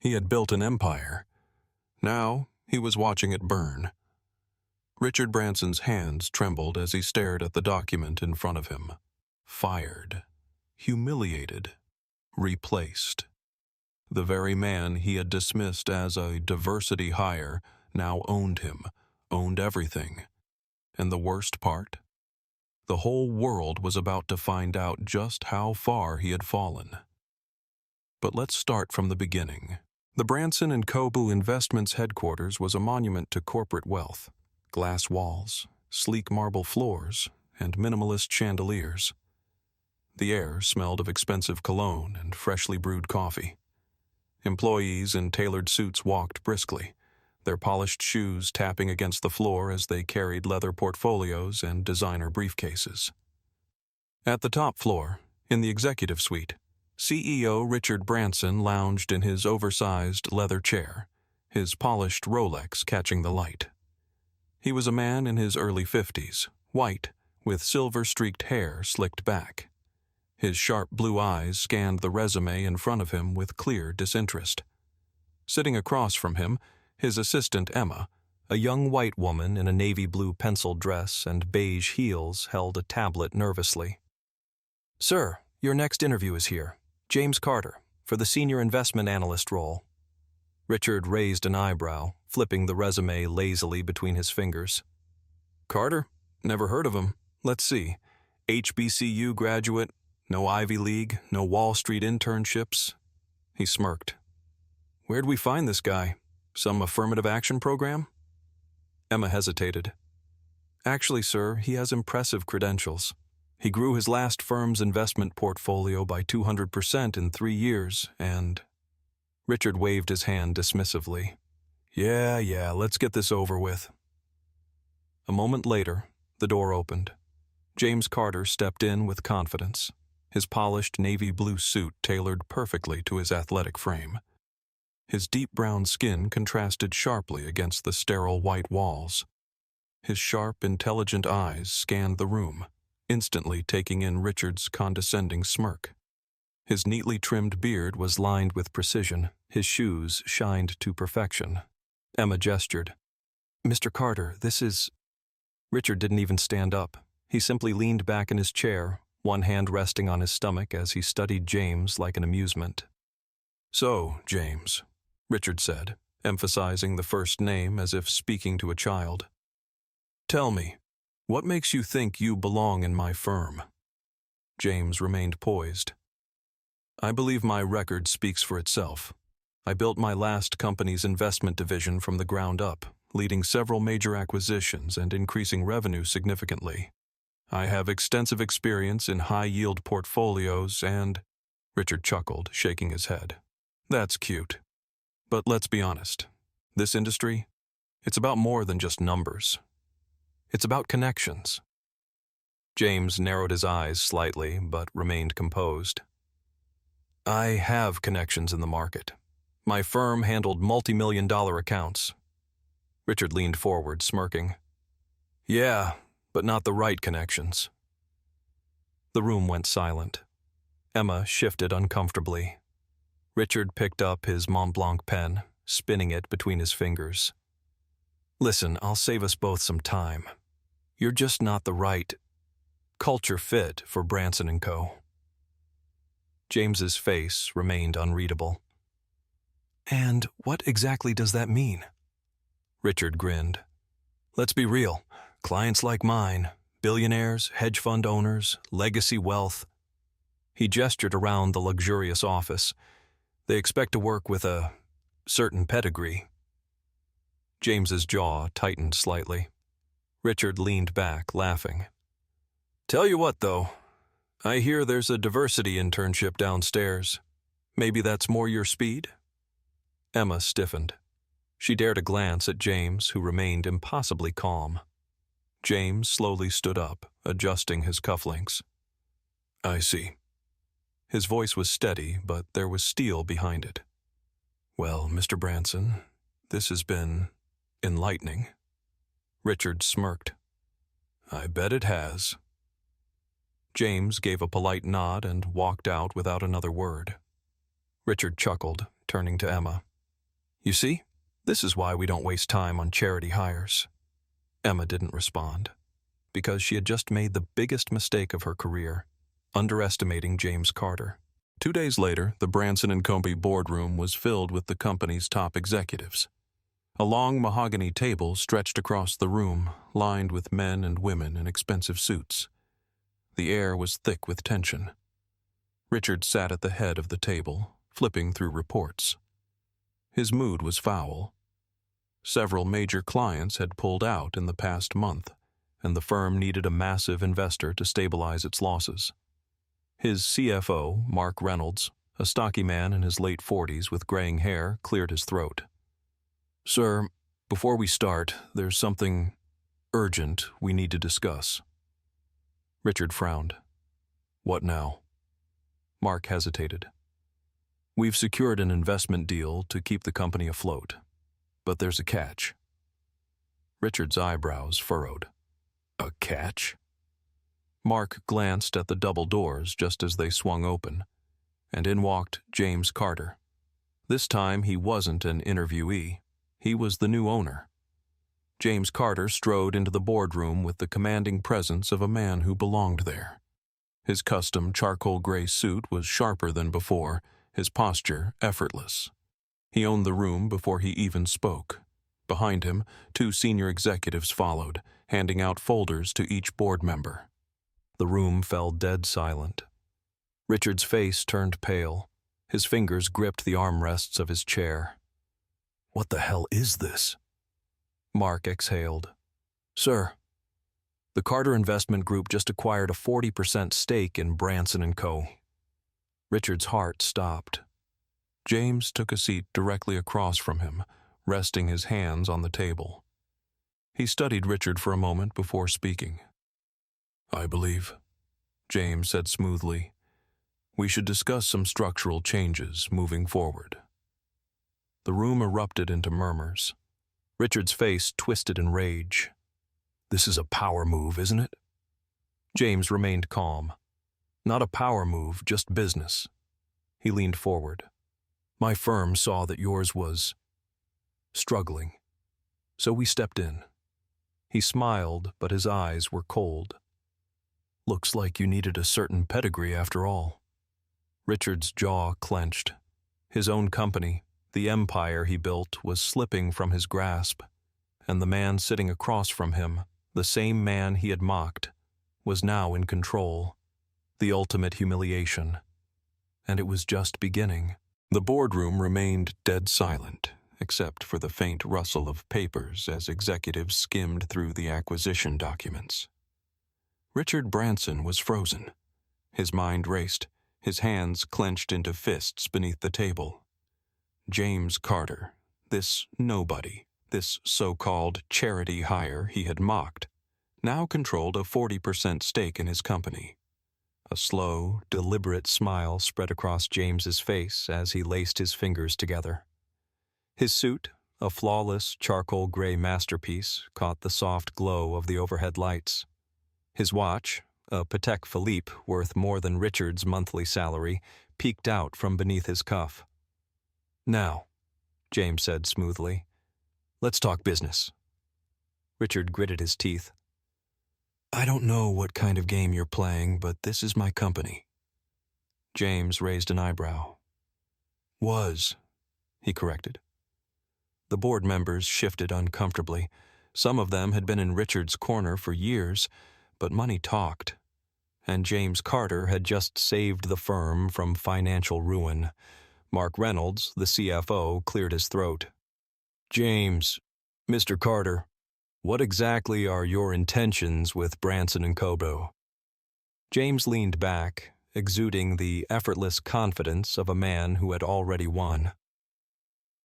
He had built an empire. Now he was watching it burn. Richard Branson's hands trembled as he stared at the document in front of him. Fired. Humiliated. Replaced. The very man he had dismissed as a diversity hire now owned him, owned everything. And the worst part? The whole world was about to find out just how far he had fallen. But let's start from the beginning. The Branson and Cobu Investments headquarters was a monument to corporate wealth. Glass walls, sleek marble floors, and minimalist chandeliers. The air smelled of expensive cologne and freshly brewed coffee. Employees in tailored suits walked briskly, their polished shoes tapping against the floor as they carried leather portfolios and designer briefcases. At the top floor, in the executive suite, CEO Richard Branson lounged in his oversized leather chair, his polished Rolex catching the light. He was a man in his early 50s, white, with silver-streaked hair slicked back. His sharp blue eyes scanned the resume in front of him with clear disinterest. Sitting across from him, his assistant Emma, a young white woman in a navy blue pencil dress and beige heels, held a tablet nervously. "Sir, your next interview is here. James Carter, for the senior investment analyst role." Richard raised an eyebrow, flipping the resume lazily between his fingers. "Carter? Never heard of him. Let's see. HBCU graduate, no Ivy League, no Wall Street internships." He smirked. "Where'd we find this guy? Some affirmative action program?" Emma hesitated. "Actually, sir, he has impressive credentials. He grew his last firm's investment portfolio by 200% in 3 years, and—" Richard waved his hand dismissively. Yeah, let's get this over with." A moment later, the door opened. James Carter stepped in with confidence, his polished navy blue suit tailored perfectly to his athletic frame. His deep brown skin contrasted sharply against the sterile white walls. His sharp, intelligent eyes scanned the room, instantly taking in Richard's condescending smirk. His neatly trimmed beard was lined with precision, his shoes shined to perfection. Emma gestured. "Mr. Carter, this is—" Richard didn't even stand up. He simply leaned back in his chair, one hand resting on his stomach as he studied James like an amusement. "So, James," Richard said, emphasizing the first name as if speaking to a child. "Tell me, what makes you think you belong in my firm?" James remained poised. "I believe my record speaks for itself. I built my last company's investment division from the ground up, leading several major acquisitions and increasing revenue significantly. I have extensive experience in high-yield portfolios and—" Richard chuckled, shaking his head. "That's cute. But let's be honest. This industry, it's about more than just numbers. It's about connections." James narrowed his eyes slightly, but remained composed. "I have connections in the market. My firm handled multi-million-dollar accounts." Richard leaned forward, smirking. "Yeah, but not the right connections." The room went silent. Emma shifted uncomfortably. Richard picked up his Mont Blanc pen, spinning it between his fingers. "Listen, I'll save us both some time. You're just not the right culture fit for Branson & Co." James's face remained unreadable. "And what exactly does that mean?" Richard grinned. "Let's be real. Clients like mine, billionaires, hedge fund owners, legacy wealth." He gestured around the luxurious office. "They expect to work with a certain pedigree." James's jaw tightened slightly. Richard leaned back, laughing. "Tell you what, though. I hear there's a diversity internship downstairs. Maybe that's more your speed?" Emma stiffened. She dared a glance at James, who remained impossibly calm. James slowly stood up, adjusting his cufflinks. "I see." His voice was steady, but there was steel behind it. "Well, Mr. Branson, this has been enlightening." Richard smirked. "I bet it has." James gave a polite nod and walked out without another word. Richard chuckled, turning to Emma. You see, this is why we don't waste time on charity hires. Emma didn't respond, because she had just made the biggest mistake of her career, underestimating James Carter. 2 days later, the Branson and Company boardroom was filled with the company's top executives. A long mahogany table stretched across the room, lined with men and women in expensive suits. The air was thick with tension. Richard sat at the head of the table, flipping through reports. His mood was foul. Several major clients had pulled out in the past month, and the firm needed a massive investor to stabilize its losses. His CFO, Mark Reynolds, a stocky man in his late 40s with graying hair, cleared his throat. "Sir, before we start, there's something urgent we need to discuss." Richard frowned. "What now?" Mark hesitated. "We've secured an investment deal to keep the company afloat, but there's a catch." Richard's eyebrows furrowed. "A catch?" Mark glanced at the double doors just as they swung open, and in walked James Carter. This time he wasn't an interviewee. He was the new owner. James Carter strode into the boardroom with the commanding presence of a man who belonged there. His custom charcoal gray suit was sharper than before, his posture effortless. He owned the room before he even spoke. Behind him, 2 senior executives followed, handing out folders to each board member. The room fell dead silent. Richard's face turned pale. His fingers gripped the armrests of his chair. "What the hell is this?" Mark exhaled. "Sir, the Carter Investment Group just acquired a 40% stake in Branson and Co." Richard's heart stopped. James took a seat directly across from him, resting his hands on the table. He studied Richard for a moment before speaking. "I believe," James said smoothly, "we should discuss some structural changes moving forward." The room erupted into murmurs. Richard's face twisted in rage. "This is a power move, isn't it?" James remained calm. "Not a power move, just business." He leaned forward. "My firm saw that yours was struggling, so we stepped in." He smiled, but his eyes were cold. "Looks like you needed a certain pedigree after all." Richard's jaw clenched. His own company, the empire he built, was slipping from his grasp, and the man sitting across from him, the same man he had mocked, was now in control. The ultimate humiliation. And it was just beginning. The boardroom remained dead silent, except for the faint rustle of papers as executives skimmed through the acquisition documents. Richard Branson was frozen. His mind raced, his hands clenched into fists beneath the table. James Carter, this nobody, this so-called charity hire he had mocked, now controlled a 40% stake in his company. A slow, deliberate smile spread across James's face as he laced his fingers together. His suit, a flawless charcoal gray masterpiece, caught the soft glow of the overhead lights. His watch, a Patek Philippe worth more than Richard's monthly salary, peeked out from beneath his cuff. "Now," James said smoothly, "let's talk business." Richard gritted his teeth. "I don't know what kind of game you're playing, but this is my company." James raised an eyebrow. "Was," he corrected. The board members shifted uncomfortably. Some of them had been in Richard's corner for years, but money talked. And James Carter had just saved the firm from financial ruin. Mark Reynolds, the CFO, cleared his throat. "James, Mr. Carter, what exactly are your intentions with Branson and Co.?" James leaned back, exuding the effortless confidence of a man who had already won.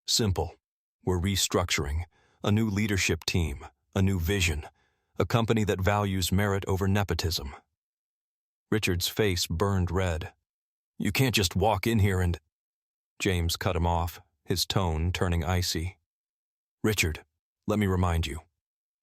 "Simple. We're restructuring, a new leadership team, a new vision, a company that values merit over nepotism." Richard's face burned red. "You can't just walk in here and—" James cut him off, his tone turning icy. "Richard, let me remind you.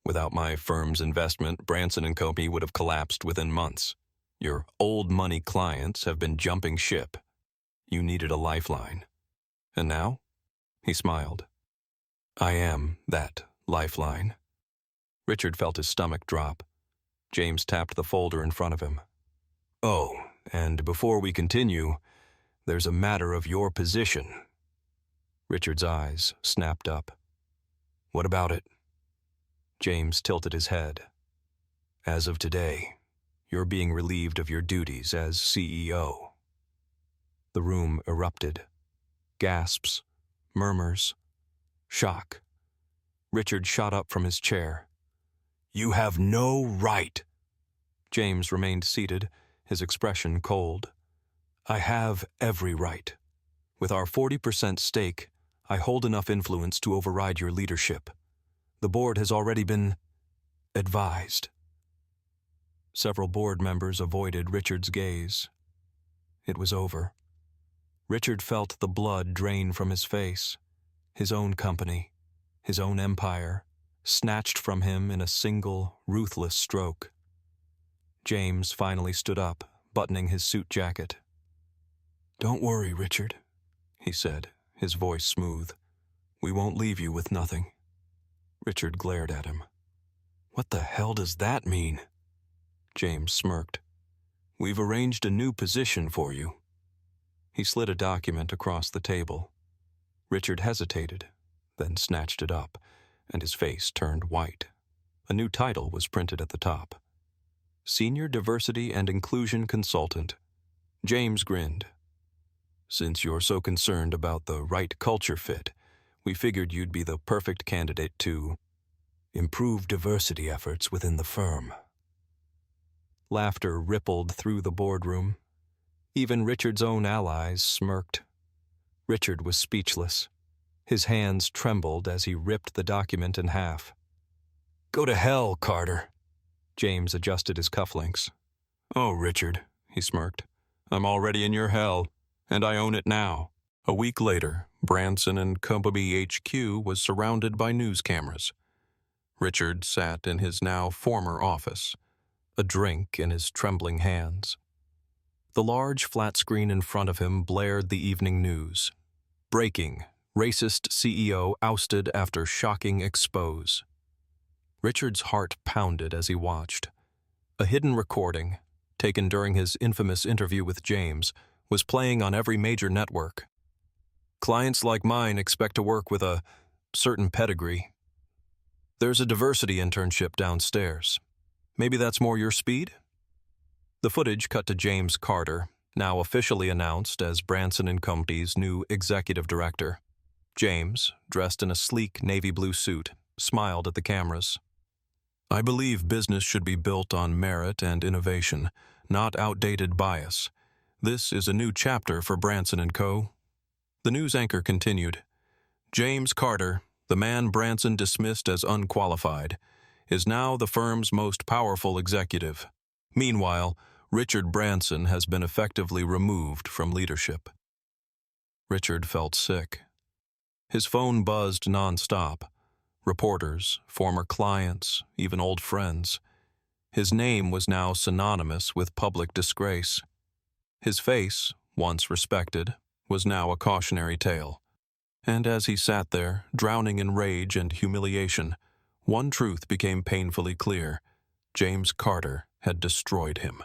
Without my firm's investment, Branson and Company would have collapsed within months. Your old money clients have been jumping ship. You needed a lifeline. And now?" He smiled. I am that lifeline. Richard felt his stomach drop. James tapped the folder in front of him. Oh, and before we continue, there's a matter of your position. Richard's eyes snapped up. What about it? James tilted his head. As of today, you're being relieved of your duties as CEO. The room erupted. Gasps, murmurs, shock. Richard shot up from his chair. You have no right. James remained seated, his expression cold. I have every right. With our 40% stake, I hold enough influence to override your leadership. The board has already been advised. Several board members avoided Richard's gaze. It was over. Richard felt the blood drain from his face. His own company, his own empire, snatched from him in a single, ruthless stroke. James finally stood up, buttoning his suit jacket. Don't worry, Richard, he said, his voice smooth. We won't leave you with nothing. Richard glared at him. What the hell does that mean? James smirked. We've arranged a new position for you. He slid a document across the table. Richard hesitated, then snatched it up, and his face turned white. A new title was printed at the top. Senior Diversity and Inclusion Consultant. James grinned. Since you're so concerned about the right culture fit, we figured you'd be the perfect candidate to improve diversity efforts within the firm. Laughter rippled through the boardroom. Even Richard's own allies smirked. Richard was speechless. His hands trembled as he ripped the document in half. Go to hell, Carter. James adjusted his cufflinks. Oh, Richard, he smirked. I'm already in your hell, and I own it now. A week later, Branson and Company HQ was surrounded by news cameras. Richard sat in his now former office, a drink in his trembling hands. The large flat screen in front of him blared the evening news. Breaking, racist CEO ousted after shocking expose. Richard's heart pounded as he watched. A hidden recording, taken during his infamous interview with James, was playing on every major network. Clients like mine expect to work with a certain pedigree. There's a diversity internship downstairs. Maybe that's more your speed? The footage cut to James Carter, now officially announced as Branson & Company's new executive director. James, dressed in a sleek navy blue suit, smiled at the cameras. I believe business should be built on merit and innovation, not outdated bias. This is a new chapter for Branson & Co. The news anchor continued. James Carter, the man Branson dismissed as unqualified, is now the firm's most powerful executive. Meanwhile, Richard Branson has been effectively removed from leadership. Richard felt sick. His phone buzzed nonstop. Reporters, former clients, even old friends. His name was now synonymous with public disgrace. His face, once respected, was now a cautionary tale. And as he sat there, drowning in rage and humiliation, one truth became painfully clear. James Carter had destroyed him.